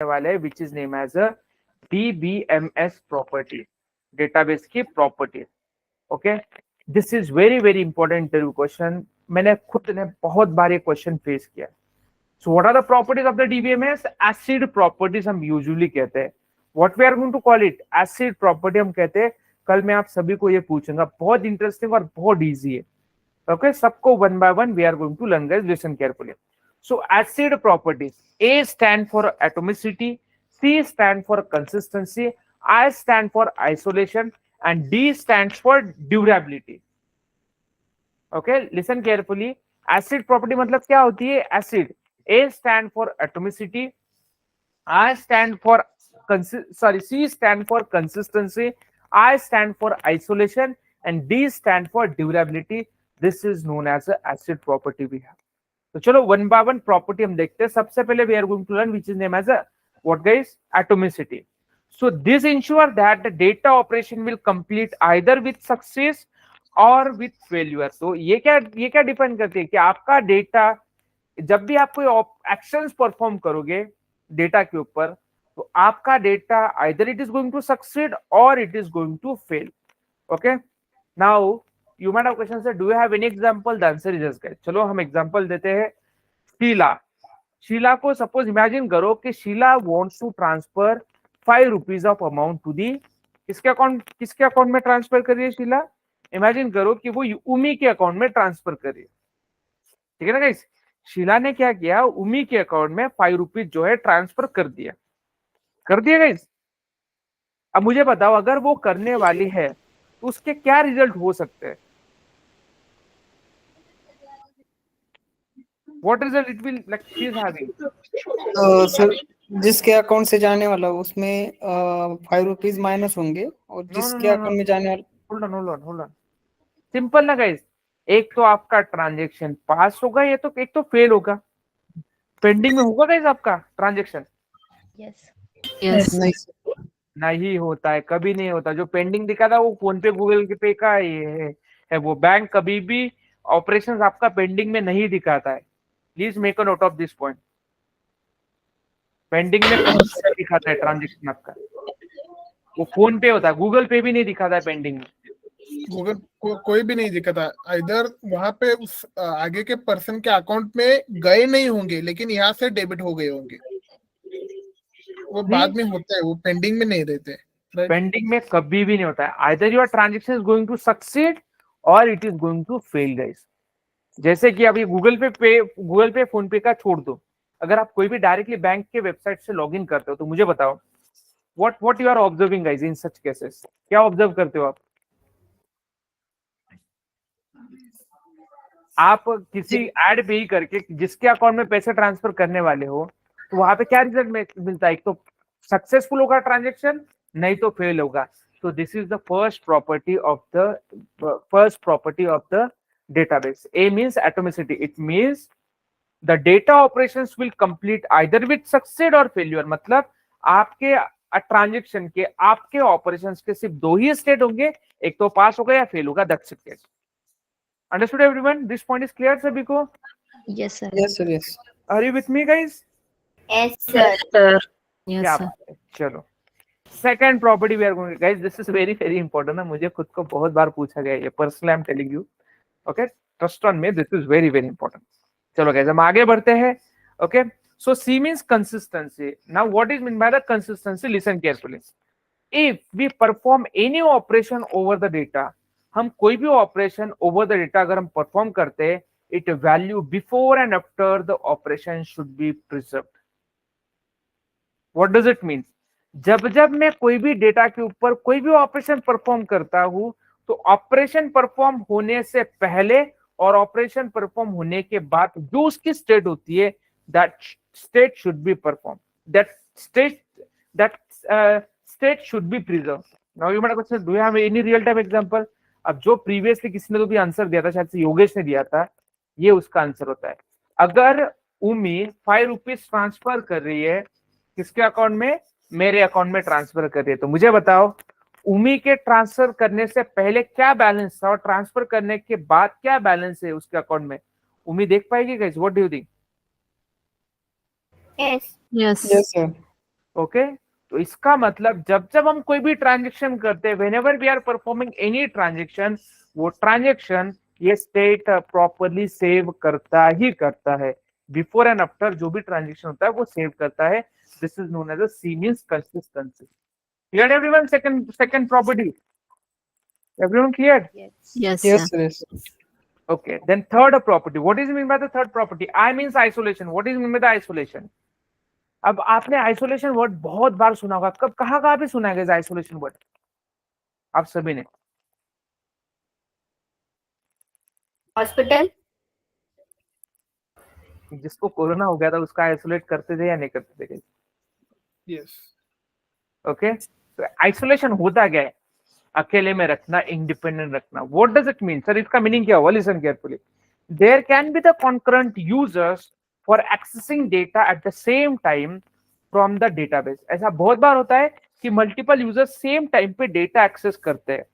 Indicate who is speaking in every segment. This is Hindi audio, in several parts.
Speaker 1: वाले which is name as a DBMS property, database की property. Okay, this is very very important interview question. मैंने खुद ने बहुत बार ये क्वेश्चन फेस किया। So what are the properties of the DBMS? Acid properties हम यूजुअली कहते हैं। What we are going to call it? Acid property हम कहते हैं। कल मैं आप सभी को ये पूछूंगा, बहुत इंटरेस्टिंग और बहुत इजी है। ओके, सबको one by one we are going to learn, guys, listen carefully. So acid properties: A stand for atomicity, C stand for consistency, I stand for isolation, and D stands for durability. Okay, listen carefully. Acid property मतलब क्या होती है? Acid. A stand for atomicity, I stand for C stand for consistency, I stand for isolation, and D stand for durability. This is known as the acid property we have. तो चलो वन बाय वन प्रॉपर्टी हम देखते हैं। सबसे पहले we are going to learn which is name as what guys? Atomicity. So this ensure that the data operation will complete either with success or with failure. तो ये क्या डिपेंड करती है कि आपका डेटा, जब भी आप कोई एक्शंस परफॉर्म करोगे डेटा के ऊपर, तो आपका data either it is going to succeed और it is going to fail. Okay, now you might have questions that do you have any example? The answer is yes, guys. चलो हम एग्जांपल देते हैं। शीला को सपोज इमेजिन करो कि Sheela wants to transfer 5 rupees of amount to the, किसके अकाउंट में ट्रांसफर कर रही है शीला? इमेजिन करो कि वो उमी के अकाउंट में ट्रांसफर कर रही है। ठीक है ना गाइस? शीला ने क्या किया? उमी के अकाउंट में 5 रुपीज जो है ट्रांसफर कर दिया गाइस। अब मुझे बताओ, अगर वो करने वाली है तो उसके क्या रिजल्ट हो सकते हैं? What result it will like she is having?
Speaker 2: Sir, जिसके अकाउंट से जाने वाला उसमें 5 रुपीज माइनस होंगे और जिसके अकाउंट में जाने वाला
Speaker 1: hold on. सिंपल ना गाइस, एक तो आपका ट्रांजेक्शन पास होगा, ये तो एक तो फेल होगा। पेंडिंग में होगा गाइस आपका ट्रांजेक्शन?
Speaker 3: यस
Speaker 1: नहीं होता है, कभी नहीं होता। जो पेंडिंग दिखा था वो फोन पे गूगल पे का ये है वो बैंक कभी भी ऑपरेशंस आपका पेंडिंग में नहीं दिखाता है। Please make a note of this point. Pending में कभी दिखाता है ट्रांजेक्शन आपका, वो फोन पे होता है, गूगल पे भी नहीं दिखाता है पेंडिंग में।
Speaker 4: गूगल कोई भी नहीं दिखता। इधर वहां पे उस आगे के पर्सन के अकाउंट में गए नहीं होंगे, लेकिन यहाँ से डेबिट हो गए होंगे। वो बाद में होता है, वो पेंडिंग में नहीं रहते।
Speaker 1: पेंडिंग में कभी भी नहीं होता है। Either your transaction is going to succeed और it is going to fail guys. जैसे कि अभी गूगल पे फोन पे का छोड़ दो, अगर आप कोई भी डायरेक्टली बैंक के वेबसाइट से लॉगिन करते हो तो मुझे बताओ what you are observing guys in such cases? क्या ऑब्जर्व करते हो आप किसी एड पे ही करके जिसके अकाउंट में पैसे ट्रांसफर करने वाले हो, तो वहां पे क्या रिजल्ट मिलता है? एक तो सक्सेसफुल होगा ट्रांजेक्शन, नहीं तो फेल होगा। So this is the first property of the database. A means atomicity. It means the data operations will complete either with succeed or failure. मतलब आपके ट्रांजेक्शन के, आपके ऑपरेशंस के सिर्फ दो ही स्टेट होंगे, एक तो पास होगा या फेल होगा। That's it, guys. Understood everyone? This point is clear सभी को?
Speaker 3: Yes sir
Speaker 2: yes sir yes.
Speaker 1: Are you with me guys?
Speaker 5: Yes, sir.
Speaker 1: क्या बात है। चलो second property we are going, guys this is very very important ना, मुझे खुद को बहुत बार पूछा गया ये, personally I am telling you. Okay, trust on me, this is very very important. चलो गाइस हम आगे बढ़ते हैं। Okay, so C means consistency. Now what is mean by the consistency? Listen carefully. If we perform any operation over the data, हम कोई भी ऑपरेशन ओवर द डेटा अगर हम परफॉर्म करते हैं, it value before and after the operation should be preserved. What does it mean? जब मैं कोई भी डेटा के ऊपर कोई भी ऑपरेशन परफॉर्म करता हूं, तो ऑपरेशन परफॉर्म होने से पहले और ऑपरेशन परफॉर्म होने के बाद जो उसकी स्टेट होती है, that state should be perform, that state should be preserve. Now you might question, do you have any real time example? अब जो प्रीवियसली किसी ने तो भी आंसर दिया था, शायद से योगेश ने दिया था, ये उसका आंसर होता है। अगर उमी 5 रुपीज ट्रांसफर कर रही है किसके अकाउंट में? मेरे अकाउंट में ट्रांसफर कर रही है, तो मुझे बताओ उमी के ट्रांसफर करने से पहले क्या बैलेंस था और ट्रांसफर करने के बाद क्या बैलेंस है उसके अकाउंट में? उमी देख पाएगी guys? What do you think?
Speaker 5: Yes.
Speaker 3: Yes
Speaker 2: yes sir.
Speaker 1: Okay तो इसका मतलब जब जब हम कोई भी ट्रांजेक्शन करते हैं, whenever we are performing any transaction, वो ट्रांजेक्शन ये स्टेट प्रॉपरली सेव करता ही करता है। बिफोर एंड आफ्टर जो भी ट्रांजेक्शन होता है वो सेव करता है। This is known as a C means consistency. Clear everyone? Second property, everyone clear?
Speaker 3: Yes.
Speaker 5: Yes,
Speaker 2: Yes,
Speaker 5: sir.
Speaker 2: yes.
Speaker 1: Okay, then third property, what is mean by the third property? I means isolation. What is mean by the isolation? अब आपने आइसोलेशन वर्ड बहुत बार सुना होगा, कब कहाँ पे सुना है आइसोलेशन वर्ड आप सभी ने?
Speaker 6: हॉस्पिटल।
Speaker 1: जिसको कोरोना हो गया था उसका आइसोलेट करते थे या नहीं करते थे?
Speaker 4: यस।
Speaker 1: ओके तो आइसोलेशन होता क्या है? अकेले में रखना, इंडिपेंडेंट रखना। What does it mean sir? इसका मीनिंग क्या हुआ? Listen carefully. There can be the concurrent users for accessing data at the same time from the database. ऐसा बहुत बार होता है कि मल्टीपल यूजर्स सेम टाइम पे डेटा एक्सेस करते हैं।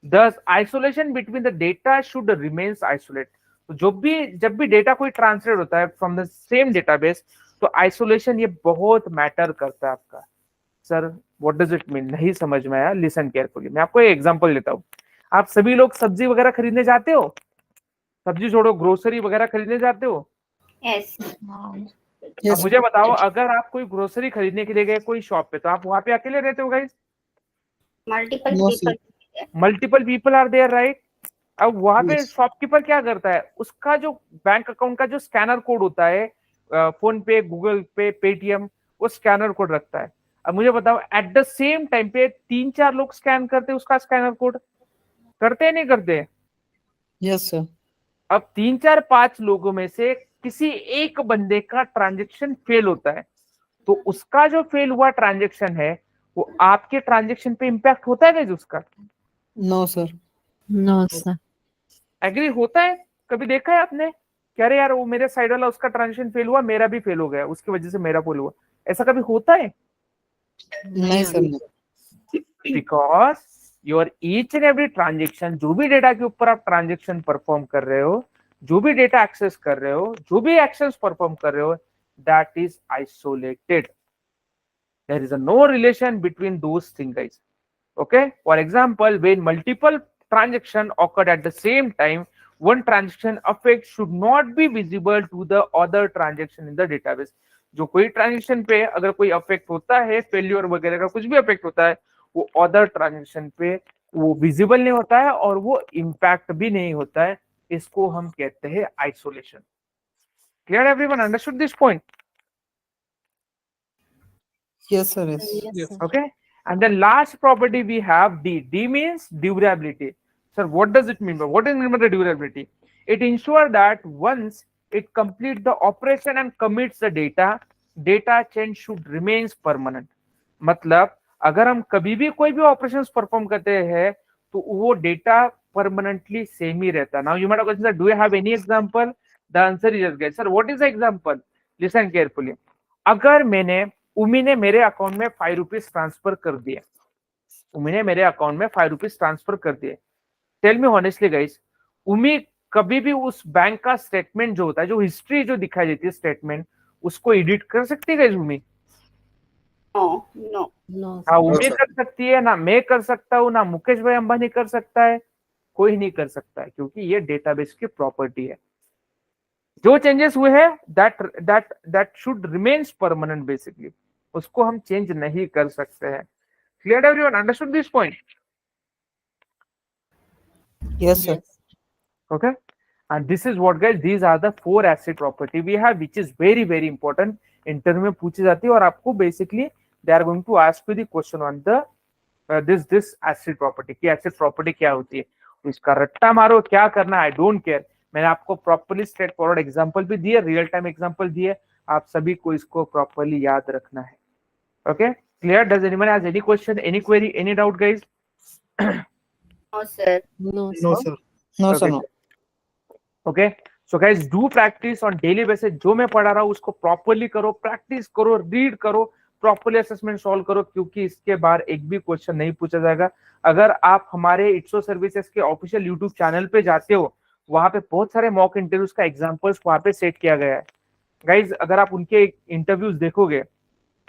Speaker 1: Thus, isolation between the data should remains isolate. तो जब भी डेटा कोई ट्रांसलेट होता है फ्रॉम द सेम डेटाबेस तो आइसोलेशन ये बहुत मैटर करता है आपका। Sir what does it mean? नहीं समझ में आया? लिसन केयरफुली, मैं आपको एक एग्जांपल देता हूँ। आप सभी लोग सब्जी वगैरह खरीदने जाते हो? सब्जी छोड़ो, ग्रोसरी वगैरह खरीदने जाते हो?
Speaker 6: यस।
Speaker 1: अब मुझे बताओ, अगर आप कोई ग्रोसरी खरीदने के लिए गए कोई शॉप पे, तो आप वहां पे अकेले रहते हो guys?
Speaker 6: Multiple
Speaker 2: No,
Speaker 6: people.
Speaker 1: Multiple people are there, right? अब वहां पे
Speaker 2: Yes.
Speaker 1: शॉपकीपर क्या करता है? उसका जो बैंक अकाउंट का जो स्कैनर कोड होता है, फोन पे, गूगल पे, पेटीएम, वो स्कैनर कोड रखता है। अब मुझे बताओ, एट द सेम टाइम पे 3-4 लोग स्कैन करते हैं उसका स्कैनर कोड, करते हैं नहीं करते?
Speaker 2: Yes, sir.
Speaker 1: अब 3-4-5 लोगों में से किसी एक बंदे का ट्रांजेक्शन फेल होता है, तो उसका जो फेल हुआ ट्रांजेक्शन है वो आपके ट्रांजेक्शन पे इंपैक्ट होता है क्या उसका?
Speaker 2: No, sir.
Speaker 5: No, sir.
Speaker 1: Agree होता है? कभी देखा है आपने? कह रहे यार वो मेरे साइड वाला उसका ट्रांजेक्शन फेल हुआ, मेरा भी फेल हो गया, उसकी वजह से मेरा फेल हुआ, ऐसा कभी होता है?
Speaker 2: नहीं सर, नहीं।
Speaker 1: Because your each and every transaction, जो भी डेटा के ऊपर आप ट्रांजेक्शन परफॉर्म कर रहे हो, जो भी डेटा एक्सेस कर रहे हो, जो भी एक्शंस परफॉर्म कर रहे हो, that is isolated. There is no relation between those thing guys. Okay, for example, when multiple transaction occurred at the same time, one transaction effect should not be visible to the other transaction in the database. जो कोई ट्रांजेक्शन पे अगर कोई अफेक्ट होता है, फेल्यूर वगैरह का कुछ भी अफेक्ट होता है, वो अदर ट्रांजेक्शन पे वो विजिबल नहीं होता है और वो इम्पैक्ट भी नहीं होता है। इसको हम कहते हैं isolation. Clear everyone? Understood this point?
Speaker 2: Yes, sir. Yes.
Speaker 5: Yes, sir.
Speaker 1: Okay, and the last property we have D. D means durability. Sir, what does it mean? What is mean by the durability? It ensures that once it completes the operation and commits the data, data change should remains permanent. मतलब अगर हम कभी भी कोई भी ऑपरेशंस परफॉर्म करते हैं तो वो डेटा परमानेंटली सेम ही रहता है। Now you might have question, do you have any example? The answer is yes. Sir what is the example? Listen carefully. अगर मैंने उमी ने मेरे अकाउंट में 5 रुपीज ट्रांसफर कर दिए, उमी ने मेरे अकाउंट में 5 रुपीज ट्रांसफर कर दिए, टेल मी ऑनेस्टली गाइस, उमी कभी भी उस बैंक का स्टेटमेंट जो होता है, जो हिस्ट्री जो दिखाई देती है स्टेटमेंट, उसको एडिट कर सकती है गाइस उमी?
Speaker 6: No no.
Speaker 5: No,
Speaker 1: हाँ,
Speaker 5: sir.
Speaker 1: उमी कर सकती है ना, मैं कर सकता हूँ ना, मुकेश भाई अंबानी कर सकता है, कोई नहीं कर सकता है, क्योंकि ये डेटाबेस की प्रॉपर्टी है। जो चेंजेस हुए हैं that should remains permanent basically, उसको हम चेंज नहीं कर सकते हैं। Clear everyone? Understood this point?
Speaker 2: Yes, sir.
Speaker 1: Okay, and this is what guys, these are the 4 asset property we have, which is very very important, interview में पूछी जाती है और आपको basically they are going to ask you the question on the this acid property की एसिड प्रॉपर्टी क्या होती है। तो इसका रट्टा मारो, क्या करना आई डोंट केयर। मैंने आपको प्रॉपर्ली स्ट्रेट फॉरवर्ड एग्जांपल भी दिए, रियल टाइम एग्जांपल दिए, आप सभी को इसको प्रॉपर्ली याद रखना है। Okay, clear? Does anyone has any question, any query, any doubt guys?
Speaker 6: No sir.
Speaker 5: No,
Speaker 2: No,
Speaker 5: sir.
Speaker 2: sir. No, sir.
Speaker 1: Okay.
Speaker 2: No.
Speaker 1: Okay so guys, do practice on daily basis. जो मैं पढ़ा रहा हूँ उसको प्रॉपर्ली करो, प्रैक्टिस करो, रीड करो, प्रॉपर्ली असेसमेंट सॉल्व करो, क्योंकि इसके बाहर एक भी क्वेश्चन नहीं पूछा जाएगा। अगर आप हमारे इट्सो सर्विसेज के ऑफिशियल यूट्यूब चैनल पे जाते हो, वहां पे बहुत सारे मॉक इंटरव्यूज का एग्जांपल्स वहां पे सेट किया गया है गाइज। अगर आप उनके इंटरव्यूज देखोगे,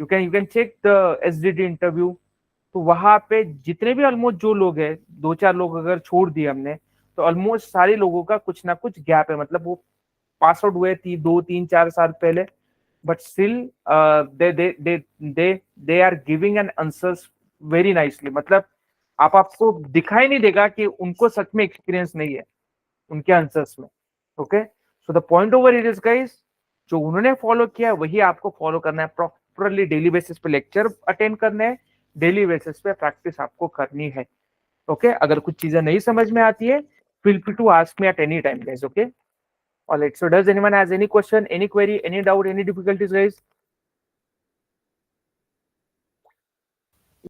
Speaker 1: you can check the SDD interview. तो वहां पे जितने भी ऑलमोस्ट जो लोग हैं, 2-4 लोग अगर छोड़ दिए हमने, तो ऑलमोस्ट सारे लोगों का कुछ ना कुछ गैप है, मतलब वो पास आउट हुए थी 2-3-4 साल पहले, but still they are giving an answers very nicely. मतलब आपको दिखाई नहीं देगा कि उनको सच में एक्सपीरियंस नहीं है उनके आंसर्स में। Okay, so the point over it is guys, जो उन्होंने फॉलो किया वही आपको फॉलो करना है। प्रॉपरली डेली बेसिस पे लेक्चर अटेंड करने हैं, डेली बेसिस पे प्रैक्टिस आपको करनी है। ओके, अगर कुछ चीजें नहीं समझ में आती है, feel free to ask me at any time, guys. Okay, all right, so does anyone has any question, any query, any doubt, any difficulties, guys?